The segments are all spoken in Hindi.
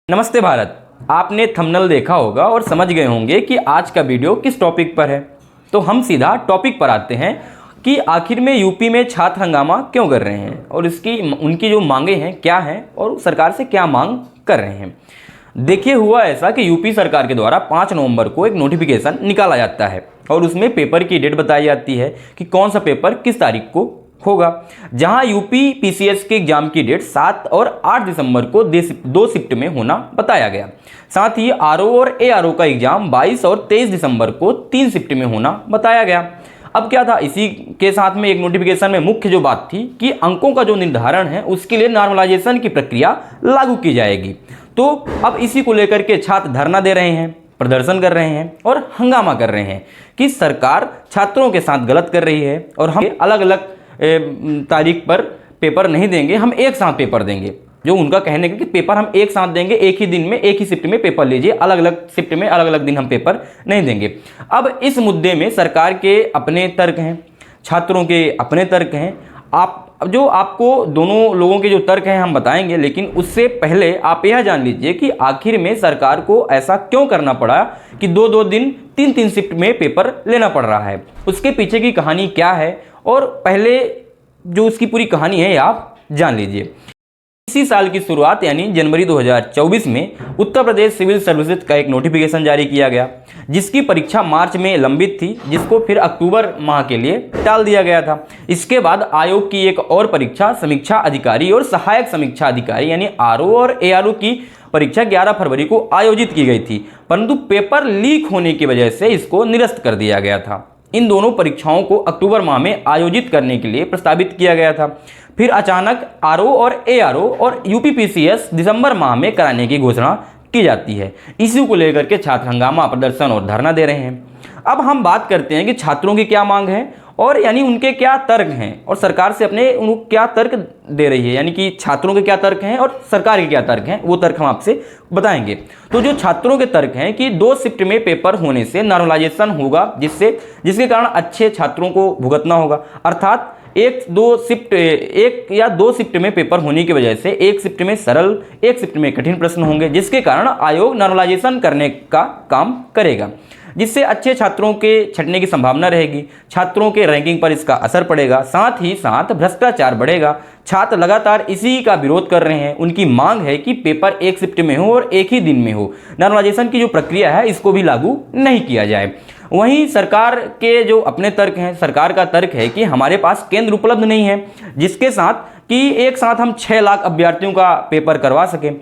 नमस्ते भारत। आपने थंबनेल देखा होगा और समझ गए होंगे कि आज का वीडियो किस टॉपिक पर है। तो हम सीधा टॉपिक पर आते हैं कि आखिर में यूपी में छात्र हंगामा क्यों कर रहे हैं और उनकी जो मांगे हैं क्या हैं और सरकार से क्या मांग कर रहे हैं। देखिए, हुआ ऐसा कि यूपी सरकार के द्वारा 5 नवंबर को एक नोटिफिकेशन निकाला जाता है और उसमें पेपर की डेट बताई जाती है कि कौन सा पेपर किस तारीख को होगा। जहां यूपी पीसीएस के एग्जाम की डेट 7 और 8 दिसंबर को 2 शिफ्ट में होना बताया गया। साथ ही आरओ और एआरओ का एग्जाम 22 और 23 दिसंबर को 3 शिफ्ट में होना बताया गया। अब क्या था, इसी के साथ में एक नोटिफिकेशन में मुख्य जो बात थी कि अंकों का जो निर्धारण है उसके लिए नॉर्मलाइजेशन की प्रक्रिया लागू की जाएगी। तो अब इसी को लेकर के छात्र धरना दे रहे हैं, प्रदर्शन कर रहे हैं और हंगामा कर रहे हैं कि सरकार छात्रों के साथ गलत कर रही है और हम अलग अलग तारीख पर पेपर नहीं देंगे, हम एक साथ पेपर देंगे। जो उनका कहने का कि पेपर हम एक साथ देंगे, एक ही दिन में एक ही शिफ्ट में पेपर लीजिए, अलग अलग शिफ्ट में अलग अलग दिन हम पेपर नहीं देंगे। अब इस मुद्दे में सरकार के अपने तर्क हैं, छात्रों के अपने तर्क हैं। आपको दोनों लोगों के जो तर्क हैं हम बताएंगे, लेकिन उससे पहले आप यह जान लीजिए कि आखिर में सरकार को ऐसा क्यों करना पड़ा कि 2-2 दिन 3-3 शिफ्ट में पेपर लेना पड़ रहा है। उसके पीछे की कहानी क्या है और पहले जो उसकी पूरी कहानी है आप जान लीजिए। इसी साल की शुरुआत यानी जनवरी 2024 में उत्तर प्रदेश सिविल सर्विसेज का एक नोटिफिकेशन जारी किया गया, जिसकी परीक्षा मार्च में लंबित थी, जिसको फिर अक्टूबर माह के लिए टाल दिया गया था। इसके बाद आयोग की एक और परीक्षा समीक्षा अधिकारी और सहायक समीक्षा अधिकारी यानी आरओ और एआरओ की परीक्षा 11 फरवरी को आयोजित की गई थी, परंतु पेपर लीक होने की वजह से इसको निरस्त कर दिया गया था। इन दोनों परीक्षाओं को अक्टूबर माह में आयोजित करने के लिए प्रस्तावित किया गया था। फिर अचानक आरओ और एआरओ और यूपीपीसीएस दिसंबर माह में कराने की घोषणा की जाती है। इसी को लेकर के छात्र हंगामा, प्रदर्शन और धरना दे रहे हैं। अब हम बात करते हैं कि छात्रों की क्या मांग है और यानी उनके क्या तर्क हैं और सरकार से अपने उनको क्या तर्क दे रही है, यानी कि छात्रों के क्या तर्क हैं और सरकार के क्या तर्क हैं, वो तर्क हम आपसे बताएंगे। तो जो छात्रों के तर्क हैं कि 2 शिफ्ट में पेपर होने से नॉर्मलाइजेशन होगा, जिसके कारण अच्छे छात्रों को भुगतना होगा। अर्थात एक या दो शिफ्ट में पेपर होने की वजह से एक शिफ्ट में सरल, एक शिफ्ट में कठिन प्रश्न होंगे, जिसके कारण आयोग नॉर्मलाइजेशन करने का काम करेगा, जिससे अच्छे छात्रों के छंटने की संभावना रहेगी। छात्रों के रैंकिंग पर इसका असर पड़ेगा, साथ ही साथ भ्रष्टाचार बढ़ेगा। छात्र लगातार इसी का विरोध कर रहे हैं। उनकी मांग है कि पेपर एक शिफ्ट में हो और एक ही दिन में हो। नॉर्मलाइजेशन की जो प्रक्रिया है इसको भी लागू नहीं किया जाए। वहीं सरकार के जो अपने तर्क हैं, सरकार का तर्क है कि हमारे पास केंद्र उपलब्ध नहीं है जिसके साथ कि एक साथ हम 6 लाख अभ्यर्थियों का पेपर करवा सकें।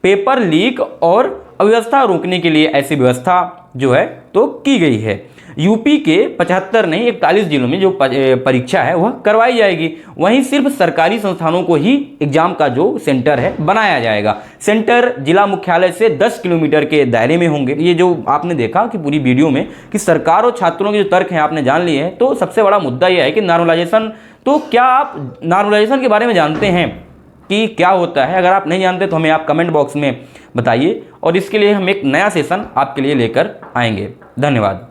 पेपर लीक और अव्यवस्था रोकने के लिए ऐसी व्यवस्था जो है तो की गई है। यूपी के 75 नहीं 41 जिलों में जो परीक्षा है वह करवाई जाएगी। वहीं सिर्फ सरकारी संस्थानों को ही एग्जाम का जो सेंटर है बनाया जाएगा। सेंटर जिला मुख्यालय से 10 किलोमीटर के दायरे में होंगे। ये जो आपने देखा कि पूरी वीडियो में कि सरकार और छात्रों के जो तर्क हैं आपने जान लिए हैं। तो सबसे बड़ा मुद्दा यह है कि नॉर्मलाइजेशन, तो क्या आप नॉर्मलाइजेशन के बारे में जानते हैं कि क्या होता है? अगर आप नहीं जानते तो हमें आप कमेंट बॉक्स में बताइए और इसके लिए हम एक नया सेशन आपके लिए लेकर आएंगे। धन्यवाद।